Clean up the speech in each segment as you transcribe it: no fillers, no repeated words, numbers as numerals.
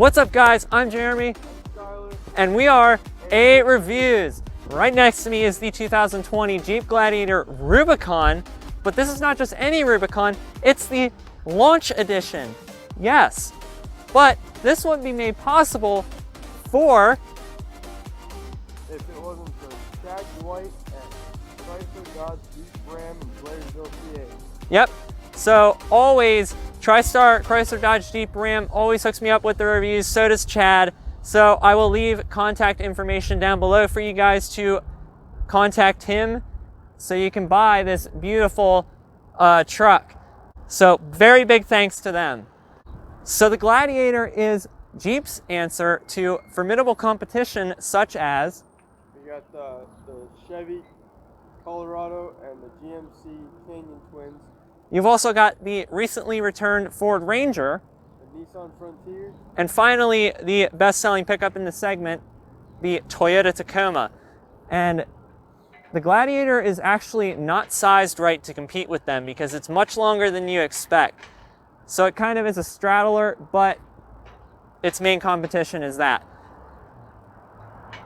What's up guys, I'm Jeremy, and we are A Reviews. Right next to me is the 2020 Jeep Gladiator Rubicon, but this is not just any Rubicon, it's the launch edition. Yes, but this wouldn't be made possible for if it wasn't for Chad, Dwight, and Tri-Star CDJR Blairsville, PA. Yep, so always Tri-Star Chrysler Dodge Jeep Ram always hooks me up with the reviews, so does Chad. So I will leave contact information down below for you guys to contact him so you can buy this beautiful truck. So very big thanks to them. So the Gladiator is Jeep's answer to formidable competition such as... We got the Chevy Colorado and the GMC Canyon Twins. You've also got the recently returned Ford Ranger. The Nissan Frontier. And finally, the best-selling pickup in the segment, the Toyota Tacoma. And the Gladiator is actually not sized right to compete with them because it's much longer than you expect. So it kind of is a straddler, but its main competition is that.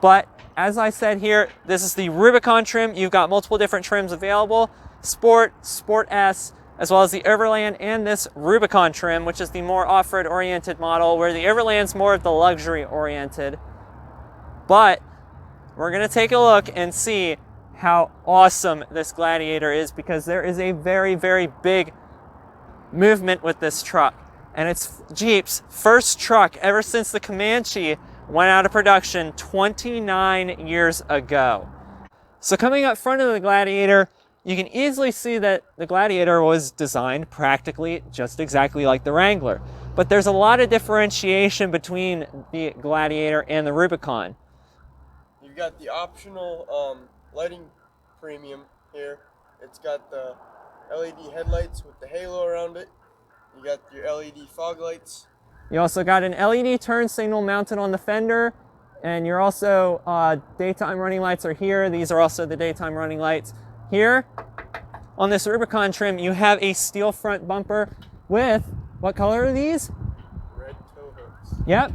But as I said here, this is the Rubicon trim. You've got multiple different trims available: Sport, Sport S, as well as the Overland and this Rubicon trim, which is the more off-road oriented model, where the Overland's more of the luxury oriented. But we're gonna take a look and see how awesome this Gladiator is, because there is a very, very big movement with this truck. And it's Jeep's first truck ever since the Comanche went out of production 29 years ago. So coming up front of the Gladiator, you can easily see that the Gladiator was designed practically just exactly like the Wrangler. But there's a lot of differentiation between the Gladiator and the Rubicon. You've got the optional lighting premium here. It's got the LED headlights with the halo around it. You got your LED fog lights. You also got an LED turn signal mounted on the fender, and you're also daytime running lights are here. These are also the daytime running lights. Here on this Rubicon trim, you have a steel front bumper with, what color are these? Red tow hooks. Yep.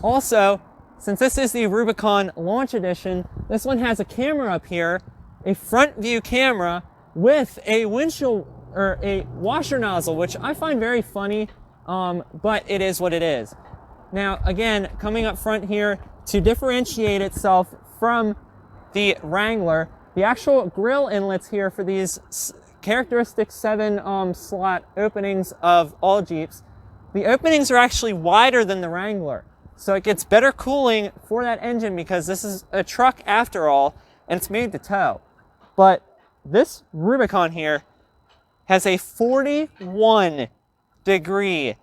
Also, since this is the Rubicon Launch Edition, this one has a camera up here, a front view camera with a windshield or a washer nozzle, which I find very funny, but it is what it is. Now, again, coming up front here, to differentiate itself from the Wrangler, the actual grill inlets here for these characteristic 7 slot openings of all Jeeps, the openings are actually wider than the Wrangler. So it gets better cooling for that engine, because this is a truck after all, and it's made to tow. But this Rubicon here has a 41-degree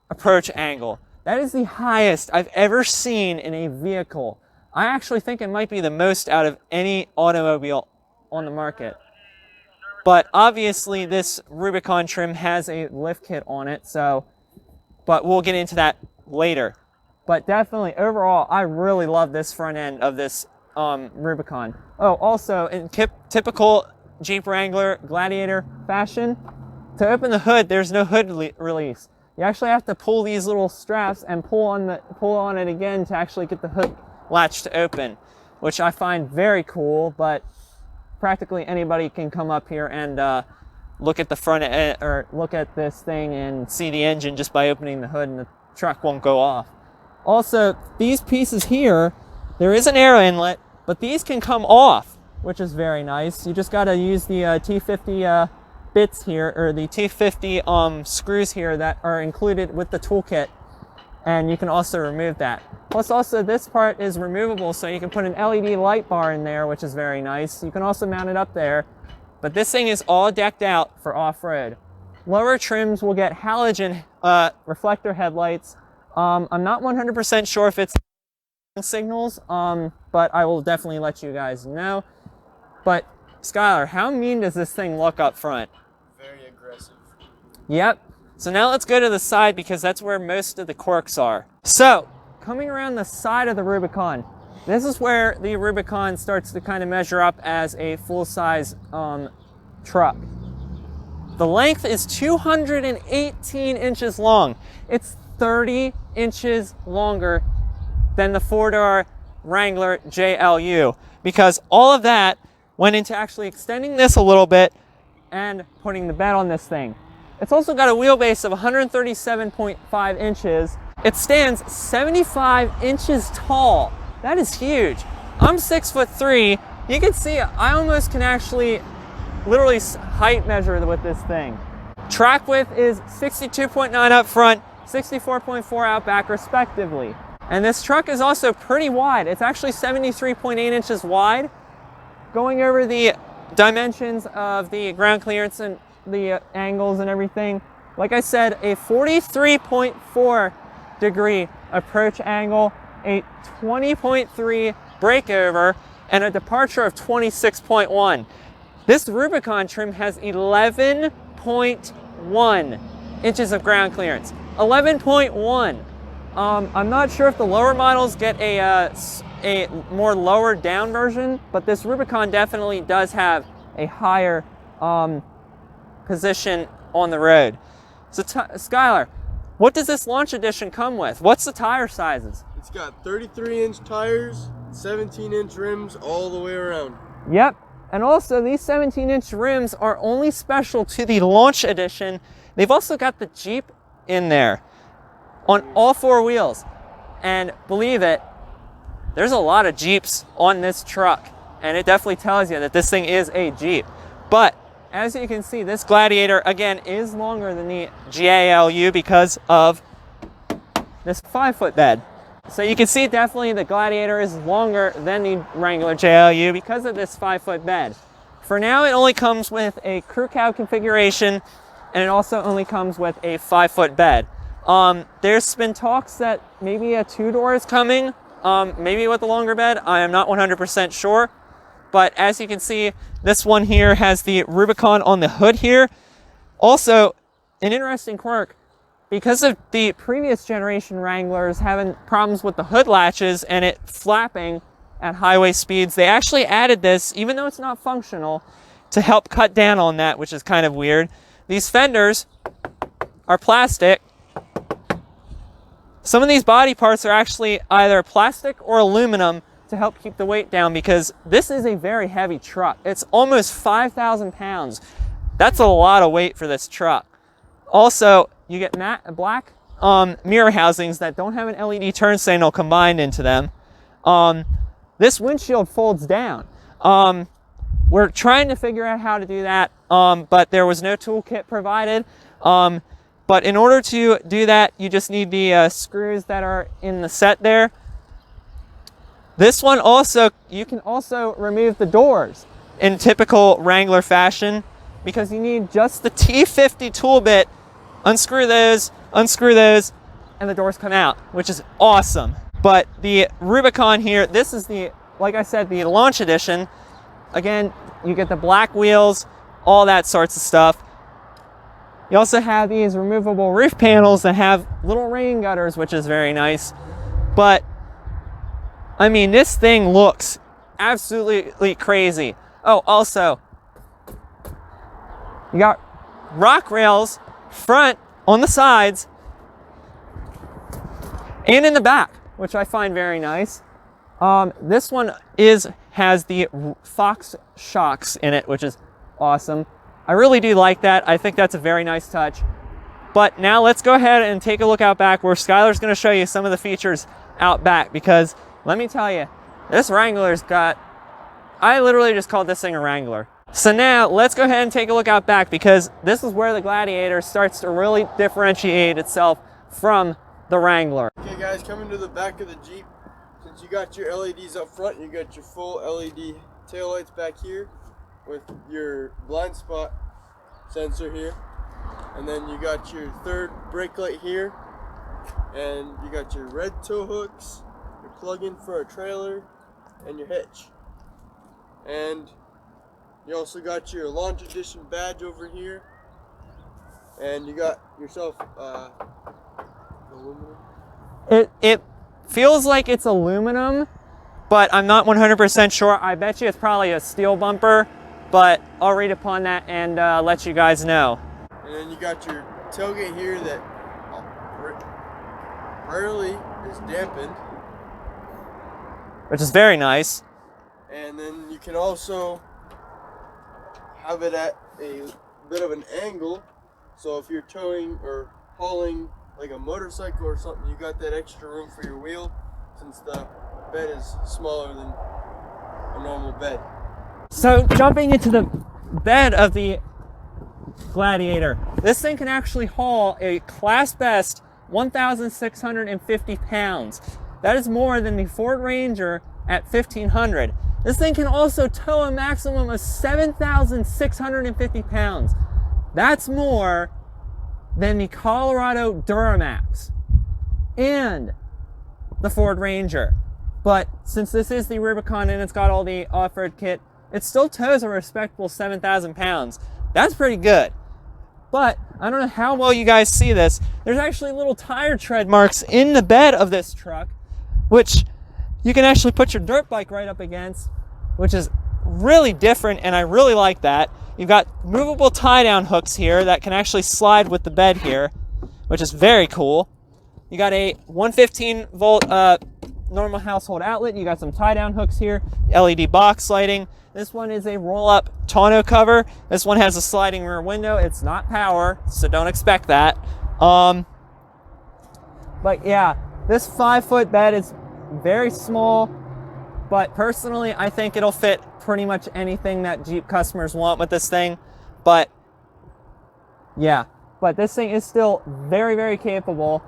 approach angle. That is the highest I've ever seen in a vehicle. I actually think it might be the most out of any automobile on the market. But obviously this Rubicon trim has a lift kit on it, but we'll get into that later. But definitely, overall, I really love this front end of this Rubicon. Oh, also, in typical Jeep Wrangler Gladiator fashion, to open the hood, there's no hood release. You actually have to pull these little straps and pull on it again to actually get the hood latch to open, which I find very cool. But practically anybody can come up here and look at the front or look at this thing and see the engine just by opening the hood, and the truck won't go off. Also, these pieces here, there is an air inlet, but these can come off, which is very nice. You just got to use the T50 bits here, or the T50 screws here that are included with the toolkit, and you can also remove that. Plus, also this part is removable, so you can put an LED light bar in there, which is very nice. You can also mount it up there, but this thing is all decked out for off-road. Lower trims will get halogen reflector headlights. I'm not 100% sure if it's signals, but I will definitely let you guys know. But Skylar, how mean does this thing look up front? Very aggressive. Yep. So now let's go to the side, because that's where most of the quirks are. So coming around the side of the Rubicon, this is where the Rubicon starts to kind of measure up as a full-size truck. The length is 218 inches long. It's 30 inches longer than the 4-door Wrangler JLU, because all of that went into actually extending this a little bit and putting the bed on this thing. It's also got a wheelbase of 137.5 inches. It stands 75 inches tall. That is huge. I'm 6'3". You can see I almost can actually literally height measure with this thing. Track width is 62.9 up front, 64.4 out back respectively. And this truck is also pretty wide. It's actually 73.8 inches wide. Going over the dimensions of the ground clearance and the angles and everything, like I said, a 43.4 degree approach angle, a 20.3 breakover, and a departure of 26.1. This Rubicon trim has 11.1 inches of ground clearance. 11.1. I'm not sure if the lower models get a more lower down version, but this Rubicon definitely does have a higher position on the road. So Skylar, what does this launch edition come with? What's the tire sizes? It's got 33-inch tires, 17-inch rims all the way around. Yep, and also these 17-inch rims are only special to the launch edition. They've also got the Jeep in there on all 4 wheels. And believe it, there's a lot of Jeeps on this truck, and it definitely tells you that this thing is a Jeep. But as you can see, this Gladiator, again, is longer than the JLU because of this 5-foot bed. So you can see definitely the Gladiator is longer than the Wrangler JLU because of this 5-foot bed. For now, it only comes with a crew cab configuration, and it also only comes with a 5-foot bed. There's been talks that maybe a 2-door is coming, maybe with a longer bed. I am not 100% sure. But as you can see, this one here has the Rubicon on the hood here. Also, an interesting quirk, because of the previous generation Wranglers having problems with the hood latches and it flapping at highway speeds, they actually added this, even though it's not functional, to help cut down on that, which is kind of weird. These fenders are plastic. Some of these body parts are actually either plastic or aluminum to help keep the weight down, because this is a very heavy truck. It's almost 5,000 pounds. That's a lot of weight for this truck. Also, you get matte black mirror housings that don't have an LED turn signal combined into them. This windshield folds down. We're trying to figure out how to do that, but there was no toolkit provided. But in order to do that, you just need the screws that are in the set there. This one also, you can also remove the doors in typical Wrangler fashion, because you need just the T50 tool bit. Unscrew those, and the doors come out, which is awesome. But the Rubicon here, this is the, like I said, the launch edition. Again, you get the black wheels, all that sorts of stuff. You also have these removable roof panels that have little rain gutters, which is very nice. But I mean, this thing looks absolutely crazy. Oh, also, you got rock rails front on the sides and in the back, which I find very nice. This one has the Fox shocks in it, which is awesome. I really do like that. I think that's a very nice touch. But now let's go ahead and take a look out back, where Skylar's going to show you some of the features out back, because let me tell you, this Wrangler's got, I literally just called this thing a Wrangler. So now let's go ahead and take a look out back, because this is where the Gladiator starts to really differentiate itself from the Wrangler. Okay guys, coming to the back of the Jeep. Since you got your LEDs up front, you got your full LED taillights back here with your blind spot sensor here. And then you got your third brake light here. And you got your red tow hooks, your plug-in for a trailer, and your hitch. And you also got your launch edition badge over here. And you got yourself aluminum. It feels like it's aluminum, but I'm not 100% sure. I bet you it's probably a steel bumper, but I'll read upon that and let you guys know. And then you got your tailgate here that rarely is dampened. Which is very nice. And then you can also have it at a bit of an angle. So if you're towing or hauling like a motorcycle or something, you got that extra room for your wheel since the bed is smaller than a normal bed. So jumping into the bed of the Gladiator, this thing can actually haul a class best 1,650 pounds. That is more than the Ford Ranger at 1,500. This thing can also tow a maximum of 7,650 pounds. That's more than the Colorado Duramax and the Ford Ranger. But since this is the Rubicon and it's got all the off-road kit, it still tows a respectable 7,000 pounds. That's pretty good. But I don't know how well you guys see this. There's actually little tire tread marks in the bed of this truck, which you can actually put your dirt bike right up against, which is really different, and I really like that. You've got movable tie-down hooks here that can actually slide with the bed here, which is very cool. You got a 115 volt normal household outlet. You got some tie-down hooks here, LED box lighting. This one is a roll-up tonneau cover. This one has a sliding rear window. It's not power, so don't expect that. But yeah, this 5-foot bed is very small, but personally, I think it'll fit pretty much anything that Jeep customers want with this thing. But yeah, but this thing is still very, very capable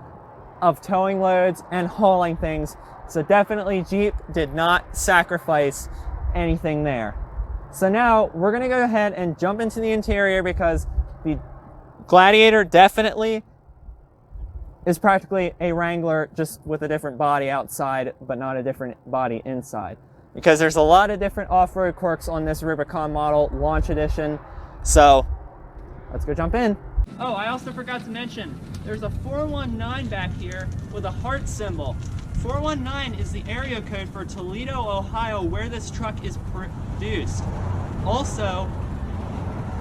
of towing loads and hauling things. So definitely Jeep did not sacrifice anything there. So now we're gonna go ahead and jump into the interior because the Gladiator definitely is practically a Wrangler just with a different body outside, but not a different body inside. Because there's a lot of different off-road quirks on this Rubicon model, launch edition. So let's go jump in. Oh, I also forgot to mention, there's a 419 back here with a heart symbol. 419 is the area code for Toledo, Ohio, where this truck is produced. Also,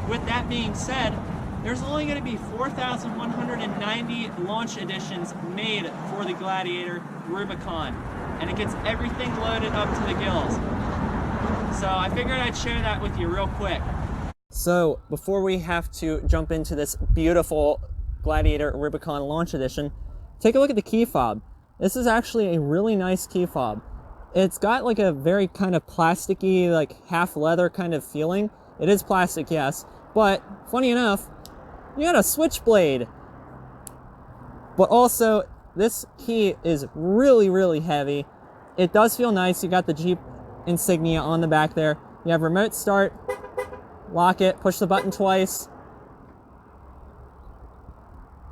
with that being said, there's only going to be 4,190 launch editions made for the Gladiator Rubicon, and it gets everything loaded up to the gills. So I figured I'd share that with you real quick. So before we have to jump into this beautiful Gladiator Rubicon launch edition, take a look at the key fob. This is actually a really nice key fob. It's got like a very kind of plasticky, like half leather kind of feeling. It is plastic, yes, but funny enough, you got a switchblade. But also, this key is really, really heavy. It does feel nice. You got the Jeep insignia on the back there. You have remote start, lock it, push the button twice,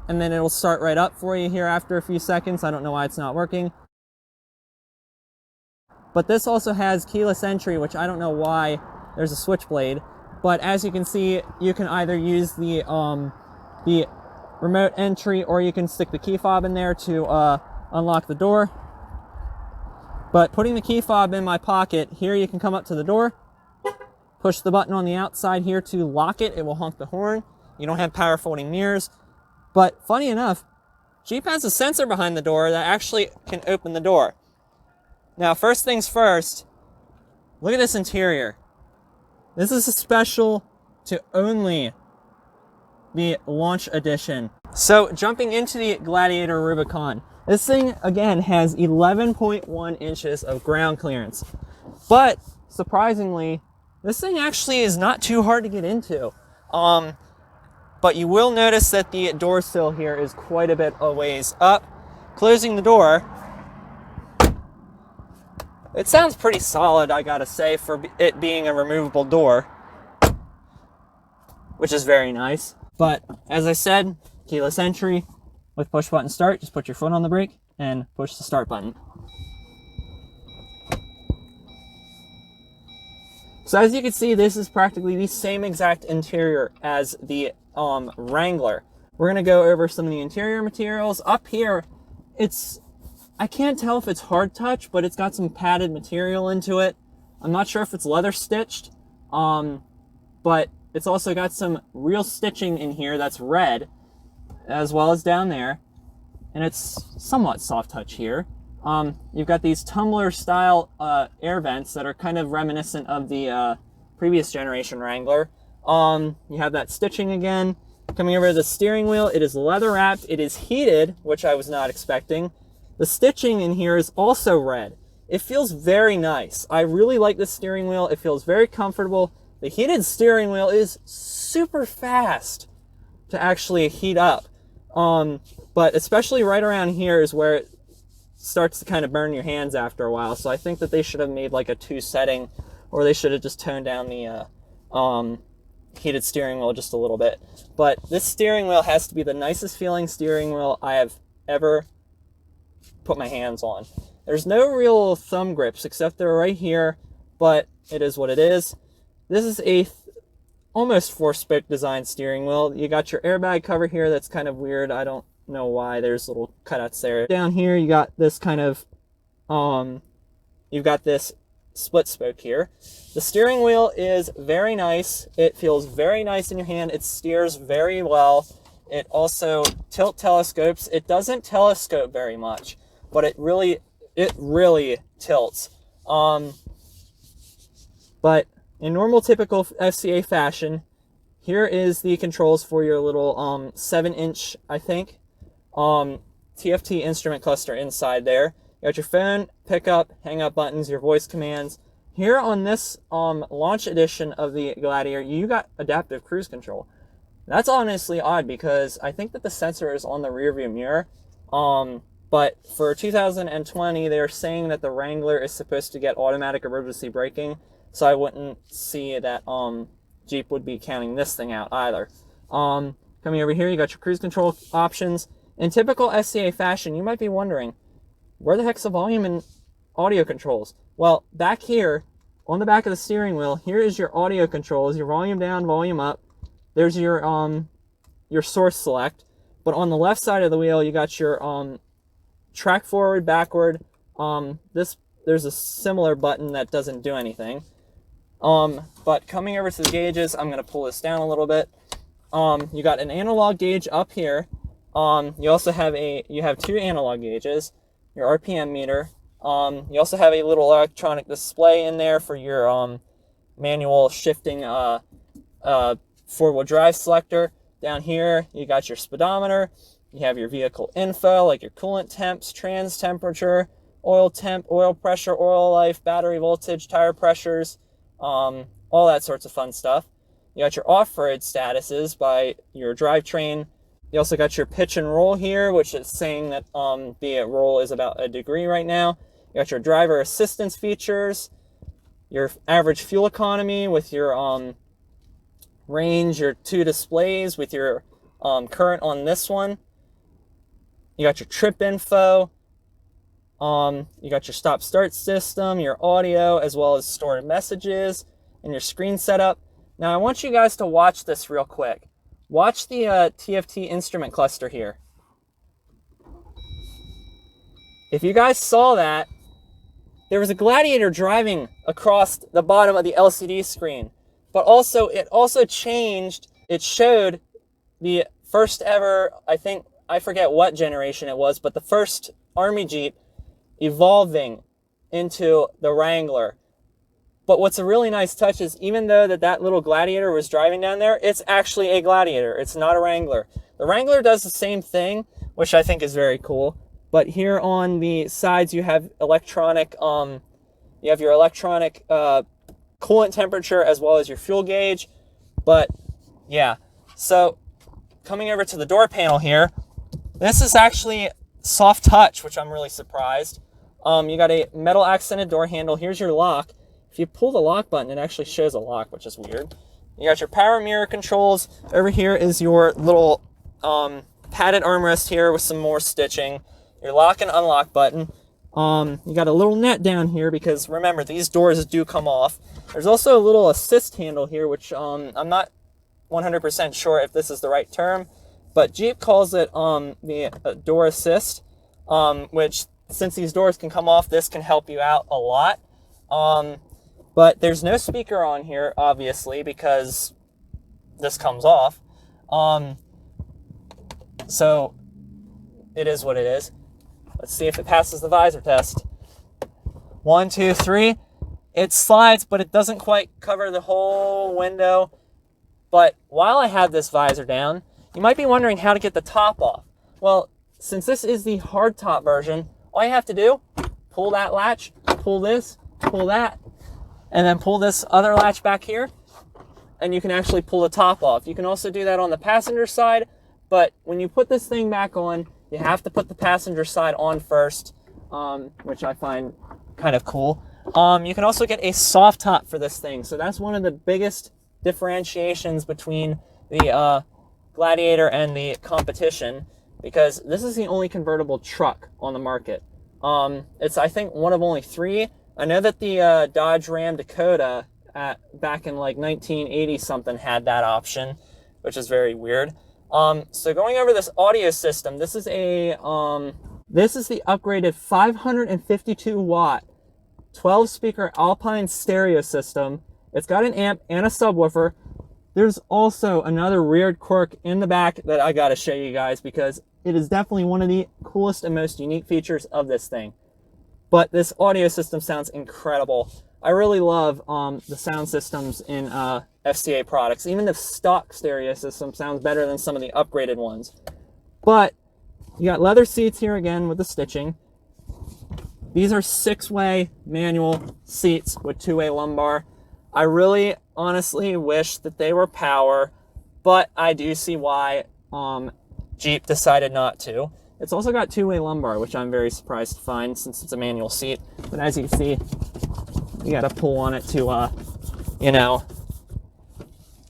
and then it'll start right up for you here after a few seconds. I don't know why it's not working. But this also has keyless entry, which I don't know why there's a switchblade. But as you can see, you can either use the remote entry, or you can stick the key fob in there to unlock the door. But putting the key fob in my pocket, here you can come up to the door, push the button on the outside here to lock it. It will honk the horn. You don't have power folding mirrors. But funny enough, Jeep has a sensor behind the door that actually can open the door. Now, first things first, look at this interior. This is a special to only the launch edition. So jumping into the Gladiator Rubicon, this thing again has 11.1 inches of ground clearance. But surprisingly, this thing actually is not too hard to get into. But you will notice that the door sill here is quite a bit a ways up. Closing the door, it sounds pretty solid, I gotta say, for it being a removable door, which is very nice. But as I said, keyless entry with push button start. Just put your foot on the brake and push the start button. So as you can see, this is practically the same exact interior as the Wrangler. We're gonna go over some of the interior materials. Up here, I can't tell if it's hard touch, but it's got some padded material into it. I'm not sure if it's leather stitched, but it's also got some real stitching in here that's red, as well as down there. and it's somewhat soft touch here. You've got these tumbler style air vents that are kind of reminiscent of the previous generation Wrangler. You have that stitching again. Coming over to the steering wheel, it is leather wrapped, it is heated, which I was not expecting. The stitching in here is also red. It feels very nice. I really like the steering wheel. It feels very comfortable. The heated steering wheel is super fast to actually heat up. But especially right around here is where it starts to kind of burn your hands after a while. So I think that they should have made like a 2 setting, or they should have just toned down the heated steering wheel just a little bit. But this steering wheel has to be the nicest feeling steering wheel I have ever put my hands on. There's no real thumb grips except they're right here, but it is what it is. This is a almost 4-spoke design steering wheel. You got your airbag cover here that's kind of weird. I don't know why there's little cutouts there. Down here you got this kind of you've got this split spoke here. The steering wheel is very nice. It feels very nice in your hand. It steers very well. It also tilt telescopes. It doesn't telescope very much, but it really tilts. But in normal typical FCA fashion, here is the controls for your little 7-inch, I think, TFT instrument cluster inside there. You got your phone, pickup, hang up buttons, your voice commands. Here on this launch edition of the Gladiator, you got adaptive cruise control. That's honestly odd because I think that the sensor is on the rear view mirror. But for 2020, they're saying that the Wrangler is supposed to get automatic emergency braking. So I wouldn't see that Jeep would be counting this thing out either. Coming over here, you got your cruise control options. In typical SCA fashion, you might be wondering, where the heck's the volume and audio controls? Well, back here, on the back of the steering wheel, here is your audio controls, your volume down, volume up. There's your source select. But on the left side of the wheel, you got your track forward, backward. There's a similar button that doesn't do anything. But coming over to the gauges, I'm going to pull this down a little bit. You got an analog gauge up here. You also have you have 2 analog gauges, your RPM meter. You also have a little electronic display in there for your manual shifting 4-wheel drive selector. Down here, you got your speedometer. You have your vehicle info, like your coolant temps, trans temperature, oil temp, oil pressure, oil life, battery voltage, tire pressures, all that sorts of fun stuff. You got your off-road statuses by your drivetrain. You also got your pitch and roll here, which is saying that the roll is about 1 degree right now. You got your driver assistance features, your average fuel economy with your range, your 2 displays with your current on this one. You got your trip info. You got your stop-start system, your audio, as well as stored messages, and your screen setup. Now, I want you guys to watch this real quick. Watch the TFT instrument cluster here. If you guys saw that, there was a Gladiator driving across the bottom of the LCD screen. But also, it also changed, it showed the first ever, I forget what generation it was, but the first Army Jeep evolving into the Wrangler. But what's a really nice touch is even though that little Gladiator was driving down there, it's actually a Gladiator. It's not a Wrangler. The Wrangler does the same thing, which I think is very cool. But here on the sides, you have electronic, your electronic coolant temperature as well as your fuel gauge. But yeah, so coming over to the door panel here, this is actually soft touch, which I'm really surprised. You got a metal accented door handle. Here's your lock. If you pull the lock button, it actually shows a lock, which is weird. You got your power mirror controls. Over here is your little padded armrest here with some more stitching. Your lock and unlock button. You got a little net down here because remember, these doors do come off. There's also a little assist handle here, which I'm not 100% sure if this is the right term, but Jeep calls it the door assist, which since these doors can come off, this can help you out a lot. But there's no speaker on here, obviously, because this comes off. So it is what it is. Let's see if it passes the visor test. 1, 2, 3. It slides, but it doesn't quite cover the whole window. But while I have this visor down, you might be wondering how to get the top off. Well, since this is the hardtop version, all you have to do, pull that latch, pull this, pull that, and then pull this other latch back here, and you can actually pull the top off. You can also do that on the passenger side, but when you put this thing back on, you have to put the passenger side on first, which I find kind of cool. You can also get a soft top for this thing, so that's one of the biggest differentiations between the Gladiator and the competition, because this is the only convertible truck on the market. It's, I think, one of only 3. I know that the Dodge Ram Dakota back in like 1980 something had that option, which is very weird. So going over this audio system, this is the upgraded 552 watt 12 speaker Alpine stereo system. It's got an amp and a subwoofer. There's also another weird quirk in the back that I gotta show you guys, because it is definitely one of the coolest and most unique features of this thing. But this audio system sounds incredible. I really love the sound systems in FCA products. Even the stock stereo system sounds better than some of the upgraded ones. But you got leather seats here again with the stitching. These are 6-way manual seats with 2-way lumbar. I really honestly wish that they were power, but I do see why Jeep decided not to. It's also got 2-way lumbar, which I'm very surprised to find since it's a manual seat. But as you can see, you got to pull on it to, you know,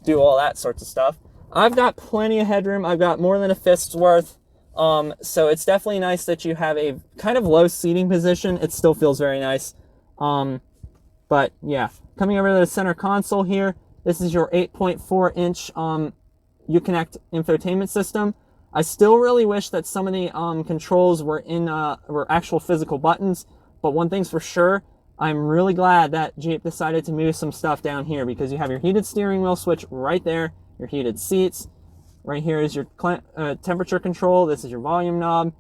do all that sorts of stuff. I've got plenty of headroom. I've got more than a fist's worth. So it's definitely nice that you have a kind of low seating position. It still feels very nice. But yeah, coming over to the center console here, this is your 8.4 inch Uconnect infotainment system. I still really wish that some of the controls were actual physical buttons, but one thing's for sure, I'm really glad that Jeep decided to move some stuff down here, because you have your heated steering wheel switch right there, your heated seats. Right here is your temperature control. This is your volume knob,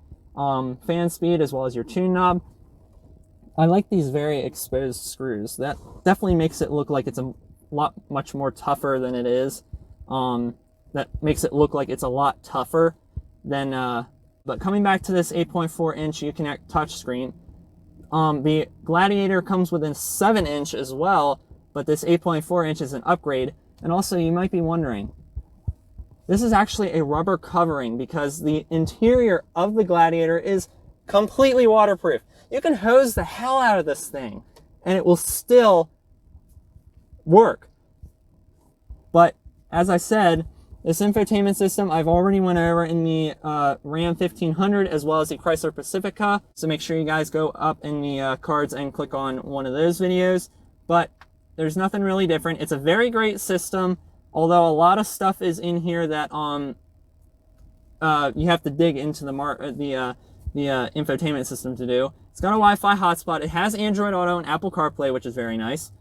fan speed, as well as your tune knob. I like these very exposed screws. That definitely makes it look like it's a lot much more tougher than it is. That makes it look like it's a lot tougher than, but coming back to this 8.4 inch Uconnect touchscreen, the Gladiator comes with a 7 inch as well, but this 8.4 inch is an upgrade. And also, you might be wondering, this is actually a rubber covering, because the interior of the Gladiator is completely waterproof. You can hose the hell out of this thing and it will still work. But as I said, this infotainment system I've already went over in the Ram 1500 as well as the Chrysler Pacifica. So make sure you guys go up in the cards and click on one of those videos. But there's nothing really different. It's a very great system, although a lot of stuff is in here that you have to dig into the infotainment system to do. It's got a Wi-Fi hotspot. It has Android Auto and Apple CarPlay, which is very nice.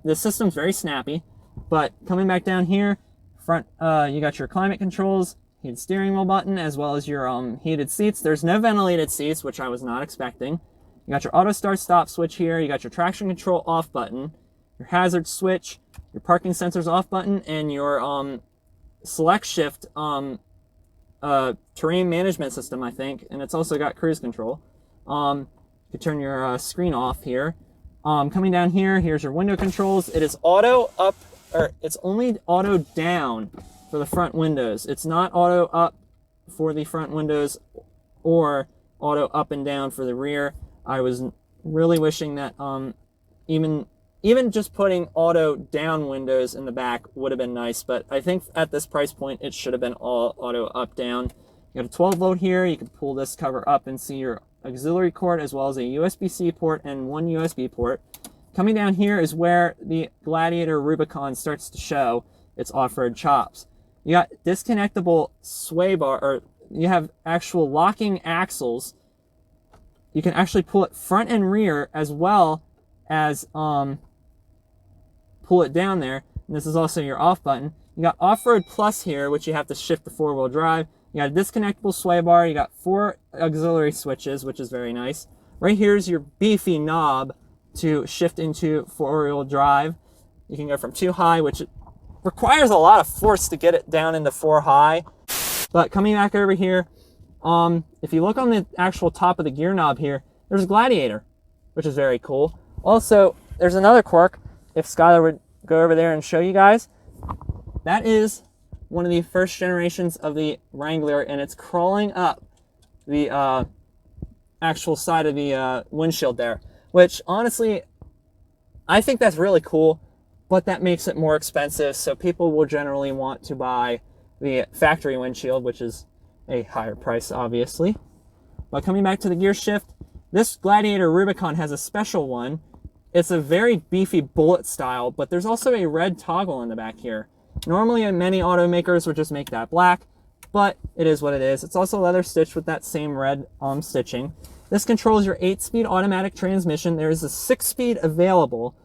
This system's very snappy. But coming back down here, front, you got your climate controls, heated steering wheel button, as well as your heated seats. There's no ventilated seats, which I was not expecting. You got your auto start stop switch here. You got your traction control off button, your hazard switch, your parking sensors off button, and your select shift terrain management system, I think. And it's also got cruise control. You can turn your screen off here. Coming down here, here's your window controls. It is auto up, or it's only auto down for the front windows. It's not auto up for the front windows or auto up and down for the rear. I was really wishing that even just putting auto down windows in the back would have been nice, but I think at this price point it should have been all auto up down. You got a 12 volt here. You can pull this cover up and see your auxiliary cord, as well as a USB-C port and one USB port. Coming down here is where the Gladiator Rubicon starts to show its off-road chops. You got disconnectable sway bar, or you have actual locking axles. You can actually pull it front and rear, as well as pull it down there. And this is also your off button. You got Off-Road Plus here, which you have to shift to 4-wheel drive. You got a disconnectable sway bar. You got 4 auxiliary switches, which is very nice. Right here is your beefy knob to shift into 4-wheel drive. You can go from 2 high, which requires a lot of force to get it down into 4 high. But coming back over here, if you look on the actual top of the gear knob here, there's a Gladiator, which is very cool. Also, there's another quirk. If Skylar would go over there and show you guys, that is one of the first generations of the Wrangler, and it's crawling up the actual side of the windshield there, which honestly, I think that's really cool, but that makes it more expensive, so people will generally want to buy the factory windshield, which is a higher price, obviously. But coming back to the gear shift, this Gladiator Rubicon has a special one. It's a very beefy bullet style, but there's also a red toggle in the back here. Normally, many automakers would just make that black, but it is what it is. It's also leather stitched with that same red stitching. This controls your 8-speed automatic transmission. There is a 6-speed available.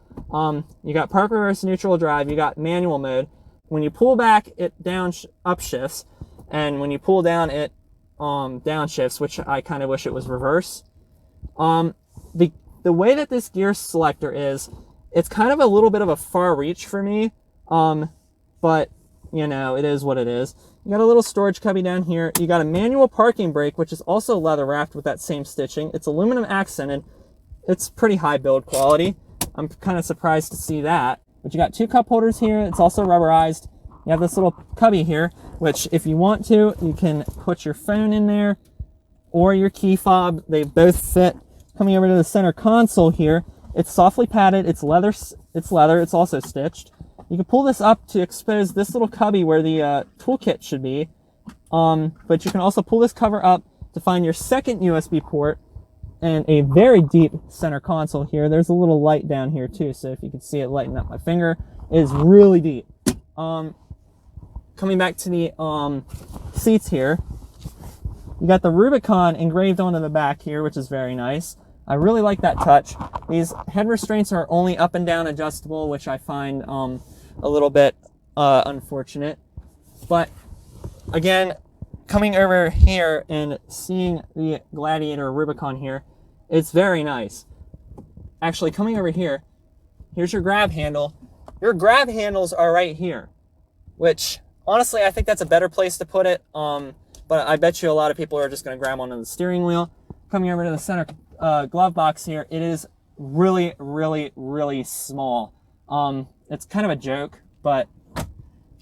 You got park, reverse, neutral, drive. You got manual mode. When you pull back, it upshifts, and when you pull down, it downshifts, which I kind of wish it was reverse. The way that this gear selector is, it's kind of a little bit of a far reach for me, but you know, it is what it is. You got a little storage cubby down here. You got a manual parking brake, which is also leather wrapped with that same stitching. It's aluminum accented. It's pretty high build quality. I'm kind of surprised to see that. But you got 2 cup holders here. It's also rubberized. You have this little cubby here, which if you want to, you can put your phone in there or your key fob. They both fit. Coming over to the center console here, it's softly padded. It's leather. It's also stitched. You can pull this up to expose this little cubby where the toolkit should be. But you can also pull this cover up to find your second USB port and a very deep center console here. There's a little light down here too, so if you can see it lighting up my finger, it is really deep. Coming back to the seats here, you got the Rubicon engraved onto the back here, which is very nice. I really like that touch. These head restraints are only up and down adjustable, which I find a little bit unfortunate. But again, coming over here and seeing the Gladiator Rubicon here, it's very nice. Actually, coming over here, here's your grab handle. Your grab handles are right here, which honestly, I think that's a better place to put it. But I bet you a lot of people are just going to grab onto the steering wheel. Coming over to the center glove box here, it is really, really, really small. It's kind of a joke, but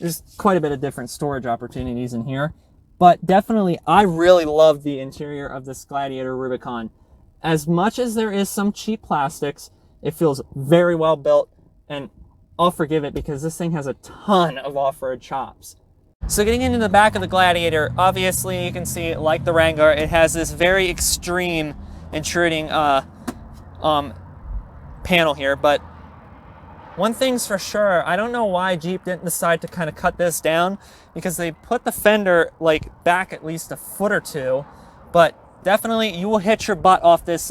there's quite a bit of different storage opportunities in here. But definitely, I really love the interior of this Gladiator Rubicon. As much as there is some cheap plastics, it feels very well built, and I'll forgive it because this thing has a ton of off-road chops. So getting into the back of the Gladiator, obviously you can see, like the Wrangler, it has this very extreme intruding panel here, but one thing's for sure, I don't know why Jeep didn't decide to kind of cut this down, because they put the fender like back at least a foot or two, but definitely you will hit your butt off this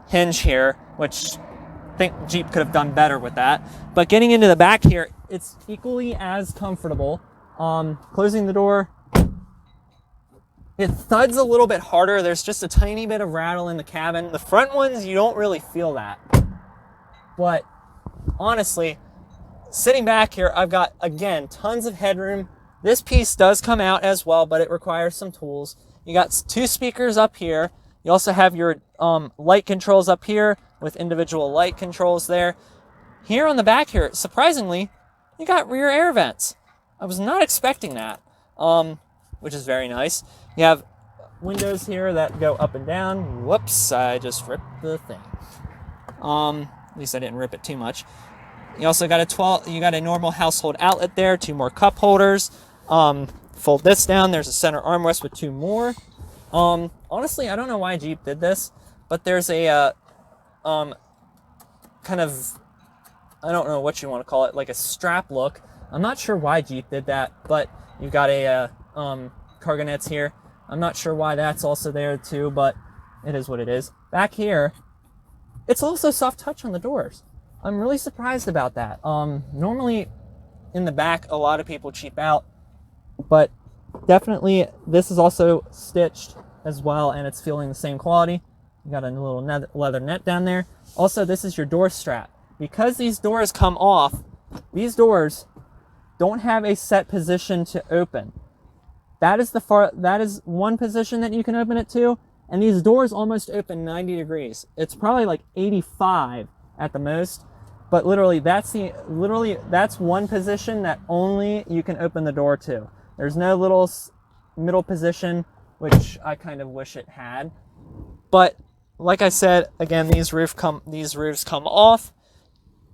hinge here, which I think Jeep could have done better with that. But getting into the back here, it's equally as comfortable. Closing the door, it thuds a little bit harder. There's just a tiny bit of rattle in the cabin. The front ones, you don't really feel that. But honestly, sitting back here, I've got, again, tons of headroom. This piece does come out as well, but it requires some tools. You got 2 speakers up here. You also have your light controls up here with individual light controls there. Here on the back here, surprisingly, you got rear air vents. I was not expecting that, which is very nice. You have windows here that go up and down. Whoops, I just ripped the thing. At least I didn't rip it too much. You also got a normal household outlet there, 2 more cup holders. Fold this down, there's a center armrest with 2 more. Honestly, I don't know why Jeep did this, but there's a kind of, I don't know what you want to call it, like a strap look. I'm not sure why Jeep did that, but you've got a cargo nets here. I'm not sure why that's also there too, but it is what it is. Back here, it's also soft touch on the doors. I'm really surprised about that. Normally in the back, a lot of people cheap out, but definitely, this is also stitched as well, and it's feeling the same quality. You got a little leather net down there. Also, this is your door strap. Because these doors come off, these doors don't have a set position to open. That is one position that you can open it to, and these doors almost open 90 degrees. It's probably like 85 at the most, but literally that's one position that only you can open the door to. There's no little middle position, which I kind of wish it had. But like I said, again, these roofs come off.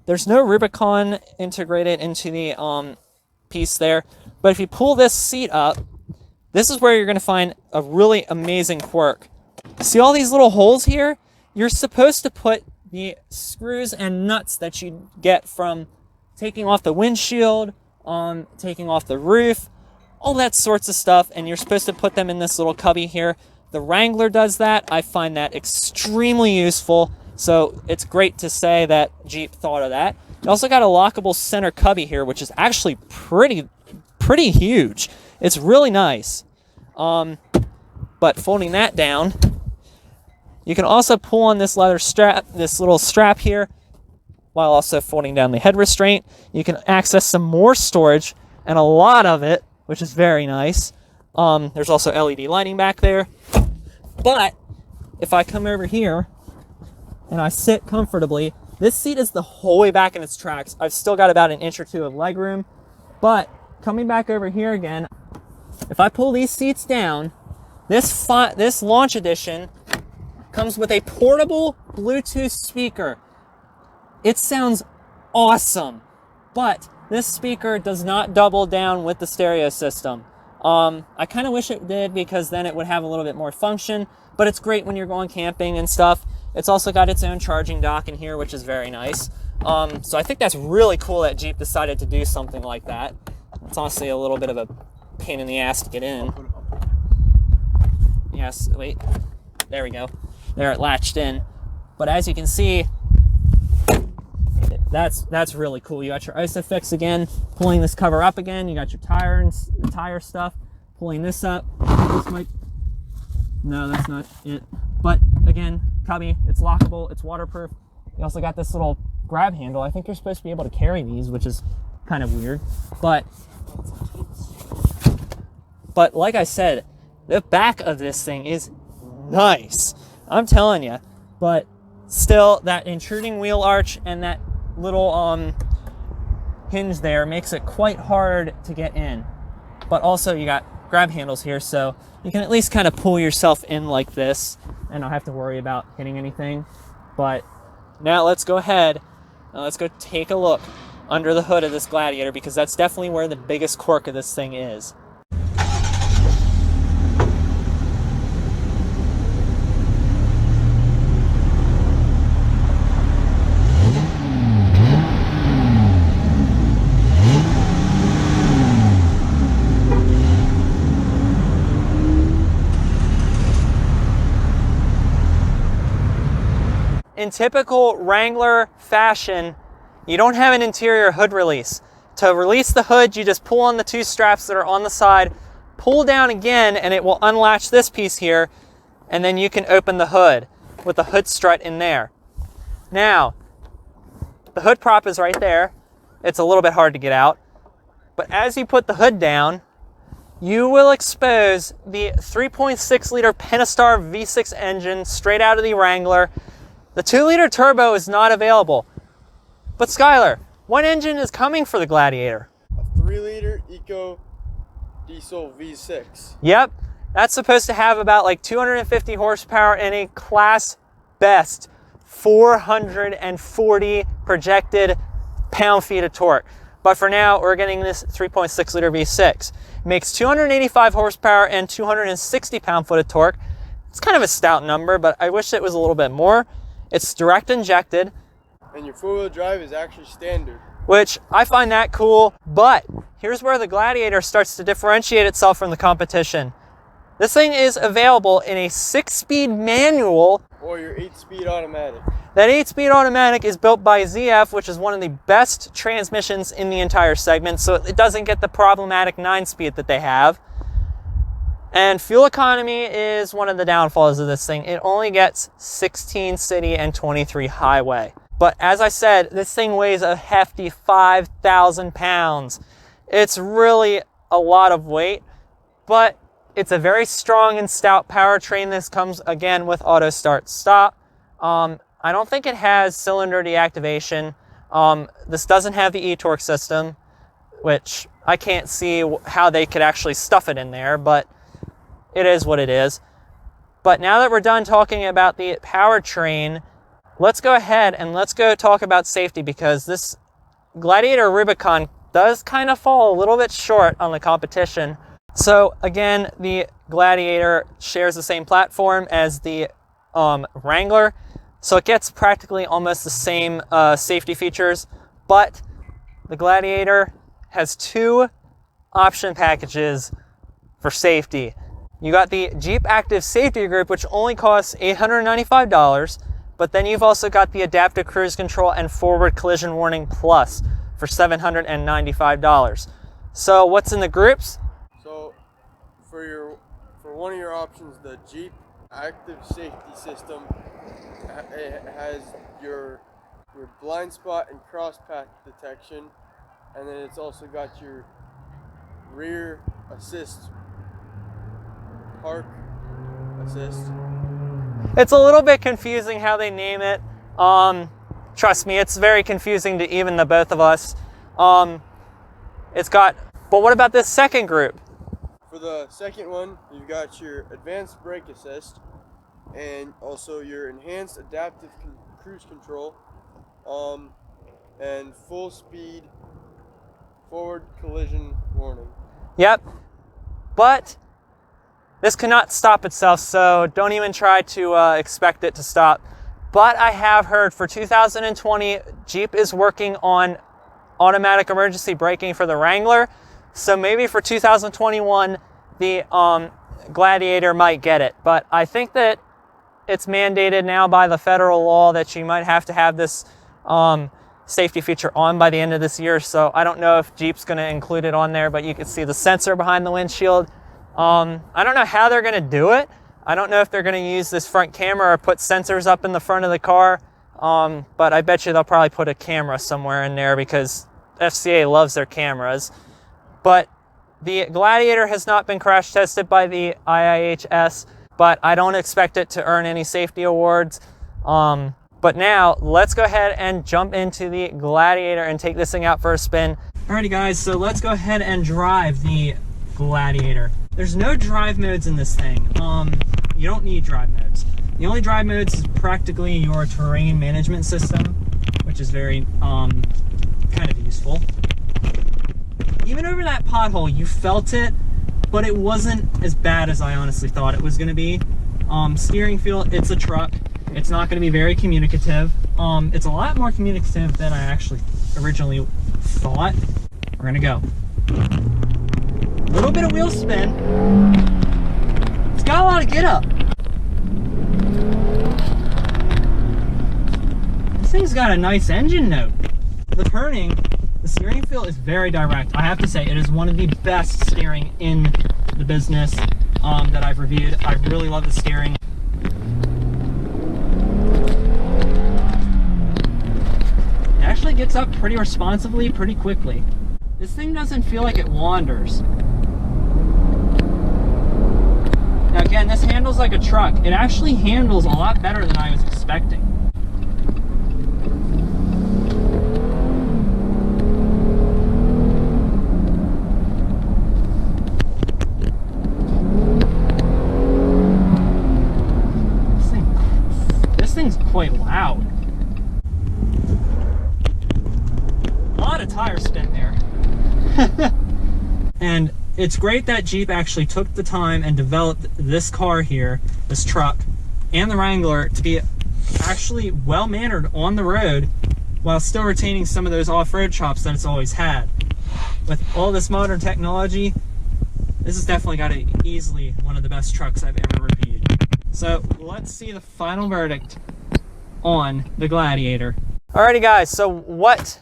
There's no Rubicon integrated into the piece there. But if you pull this seat up, this is where you're going to find a really amazing quirk. See all these little holes here? You're supposed to put the screws and nuts that you get from taking off the windshield, taking off the roof, all that sorts of stuff, and you're supposed to put them in this little cubby here. The Wrangler does that. I find that extremely useful, so it's great to say that Jeep thought of that. You also got a lockable center cubby here, which is actually pretty huge. It's really nice. But folding that down, you can also pull on this leather strap, this little strap here, while also folding down the head restraint. You can access some more storage, and a lot of it, which is very nice. There's also LED lighting back there. But if I come over here and I sit comfortably, this seat is the whole way back in its tracks. I've still got about an inch or two of leg room, but coming back over here again, if I pull these seats down, this launch edition comes with a portable Bluetooth speaker. It sounds awesome, but this speaker does not double down with the stereo system. I kind of wish it did, because then it would have a little bit more function, but it's great when you're going camping and stuff. It's also got its own charging dock in here, which is very nice. So I think that's really cool that Jeep decided to do something like that. It's honestly a little bit of a pain in the ass to get in. Yes, wait, there we go. There, it latched in. But as you can see, that's really cool. You got your ISOFIX again, pulling this cover up again. You got your tire stuff, pulling this up. No, that's not it. But again, cubby, it's lockable, it's waterproof. You also got this little grab handle. I think you're supposed to be able to carry these, which is kind of weird. But like I said, the back of this thing is nice. I'm telling you. But still, that intruding wheel arch and that little hinge there makes it quite hard to get in. But also you got grab handles here, so you can at least kind of pull yourself in like this and not have to worry about hitting anything. But now let's go ahead and let's go take a look under the hood of this Gladiator, because that's definitely where the biggest quirk of this thing is. In typical Wrangler fashion, you don't have an interior hood release. To release the hood, you just pull on the two straps that are on the side, pull down again, and it will unlatch this piece here, and then you can open the hood with the hood strut in there. Now, the hood prop is right there. It's a little bit hard to get out, but as you put the hood down, you will expose the 3.6 liter Pentastar V6 engine straight out of the Wrangler. The 2-liter turbo is not available. But Skylar, what engine is coming for the Gladiator? A 3-liter Eco Diesel V6. Yep, that's supposed to have about like 250 horsepower and a class best 440 projected pound-feet of torque. But for now, we're getting this 3.6 liter V6. It makes 285 horsepower and 260 pound-foot of torque. It's kind of a stout number, but I wish it was a little bit more. It's direct injected. And your 4-wheel drive is actually standard. Which I find that cool, but here's where the Gladiator starts to differentiate itself from the competition. This thing is available in a 6-speed manual. Or your 8-speed automatic. That 8-speed automatic is built by ZF, which is one of the best transmissions in the entire segment, so it doesn't get the problematic 9-speed that they have. And fuel economy is one of the downfalls of this thing. It only gets 16 city and 23 highway. But as I said, this thing weighs a hefty 5,000 pounds. It's really a lot of weight, but it's a very strong and stout powertrain. This comes again with auto start stop. I don't think it has cylinder deactivation. This doesn't have the e-torque system, which I can't see how they could actually stuff it in there, but it is what it is. But now that we're done talking about the powertrain, let's go ahead and let's go talk about safety, because this Gladiator Rubicon does kind of fall a little bit short on the competition. So again, the Gladiator shares the same platform as the Wrangler, so it gets practically almost the same safety features, but the Gladiator has 2 option packages for safety. You got the Jeep Active Safety Group, which only costs $895, but then you've also got the Adaptive Cruise Control and Forward Collision Warning Plus for $795. So what's in the groups? So for one of your options, the Jeep Active Safety System, it has your blind spot and cross path detection, and then it's also got your rear assist, park assist. It's a little bit confusing how they name it. Trust me, it's very confusing to even the both of us. But what about this second group? For the second one, you've got your advanced brake assist and also your enhanced adaptive cruise control, and full speed forward collision warning. Yep, but this cannot stop itself, so don't even try to expect it to stop. But I have heard for 2020, Jeep is working on automatic emergency braking for the Wrangler, so maybe for 2021, the Gladiator might get it. But I think that it's mandated now by the federal law that you might have to have this safety feature on by the end of this year, so I don't know if Jeep's going to include it on there, but you can see the sensor behind the windshield. I don't know how they're going to do it. I don't know if they're going to use this front camera or put sensors up in the front of the car, but I bet you they'll probably put a camera somewhere in there because FCA loves their cameras. But the Gladiator has not been crash tested by the IIHS, but I don't expect it to earn any safety awards. But now let's go ahead and jump into the Gladiator and take this thing out for a spin. Alrighty guys, so let's go ahead and drive the Gladiator. There's no drive modes in this thing. You don't need drive modes. The only drive modes is practically your terrain management system, which is very kind of useful. Even over that pothole, you felt it, but it wasn't as bad as I honestly thought it was going to be. Steering feel, it's a truck. It's not going to be very communicative. It's a lot more communicative than I actually originally thought. We're going to go. A little bit of wheel spin. It's got a lot of get up. This thing's got a nice engine note. The turning, the steering feel is very direct. I have to say, it is one of the best steering in the business that I've reviewed. I really love the steering. It actually gets up pretty responsively, pretty quickly. This thing doesn't feel like it wanders. Now again, this handles like a truck. It actually handles a lot better than I was expecting. This thing's quite loud. A lot of tire spin there. And it's great that Jeep actually took the time and developed this car here, this truck, and the Wrangler to be actually well-mannered on the road while still retaining some of those off-road chops that it's always had. With all this modern technology, this has definitely got to be easily one of the best trucks I've ever reviewed. So let's see the final verdict on the Gladiator. Alrighty guys, so what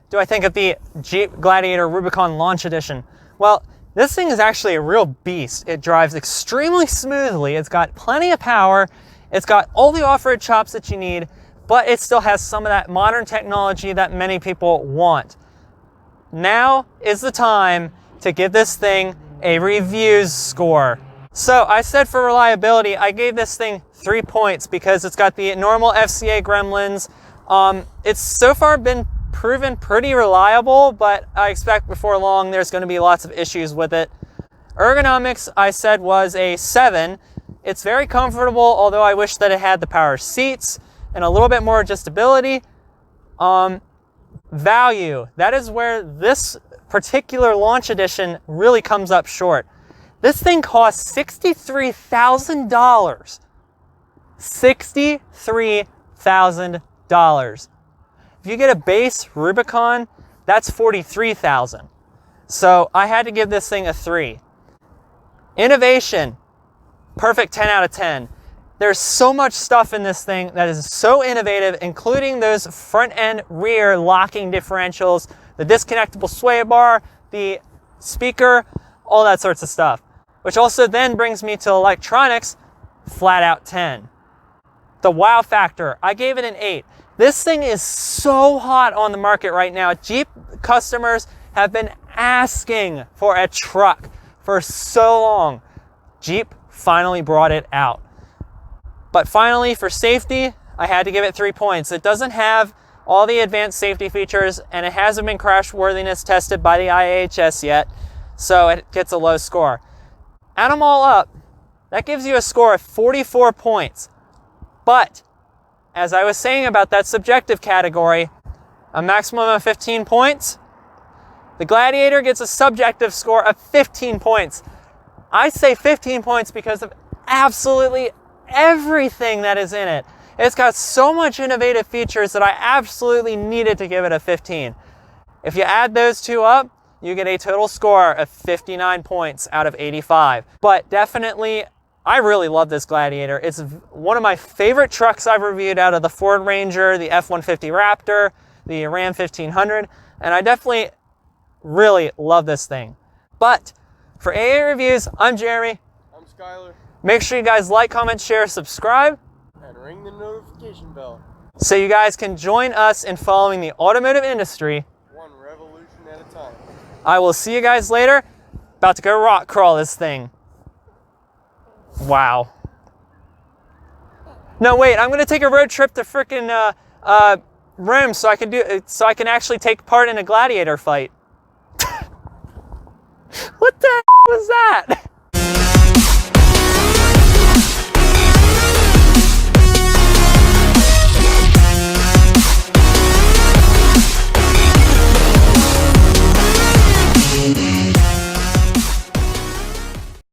do I think of the Jeep Gladiator Rubicon Launch Edition? Well, This thing is actually a real beast. It drives extremely smoothly. It's got plenty of power. It's got all the off-road chops that you need, but it still has some of that modern technology that many people want. Now is the time to give this thing a reviews score. So I said for reliability, I gave this thing 3 points because it's got the normal FCA gremlins. It's so far been proven pretty reliable, but I expect before long there's going to be lots of issues with it. Ergonomics, I said, was a 7. It's very comfortable, although I wish that it had the power seats and a little bit more adjustability. Value, that is where this particular launch edition really comes up short. This thing costs $63,000. $63,000. If you get a base Rubicon, that's $43,000. So I had to give this thing a 3. Innovation, perfect 10 out of 10. There's so much stuff in this thing that is so innovative, including those front and rear locking differentials, the disconnectable sway bar, the speaker, all that sorts of stuff. Which also then brings me to electronics, flat out 10. The wow factor, I gave it an 8. This thing is so hot on the market right now. Jeep customers have been asking for a truck for so long. Jeep finally brought it out. But finally, for safety, I had to give it 3 points. It doesn't have all the advanced safety features, and it hasn't been crash worthiness tested by the IHS yet, so it gets a low score. Add them all up, that gives you a score of 44 points. But as I was saying about that subjective category, a maximum of 15 points. The Gladiator gets a subjective score of 15 points. I say 15 points because of absolutely everything that is in it. It's got so much innovative features that I absolutely needed to give it a 15. If you add those two up, you get a total score of 59 points out of 85. But definitely, I really love this Gladiator. It's one of my favorite trucks I've reviewed out of the Ford Ranger, the F-150 Raptor, the Ram 1500, and I definitely really love this thing. But for AA Reviews, I'm Jeremy. I'm Skylar. Make sure you guys like, comment, share, subscribe, And ring the notification bell. so you guys can join us in following the automotive industry. One revolution at a time. I will see you guys later. About to go rock crawl this thing. Wow. No, wait, I'm gonna take a road trip to frickin' Rome so I can actually take part in a gladiator fight. What the heck was that?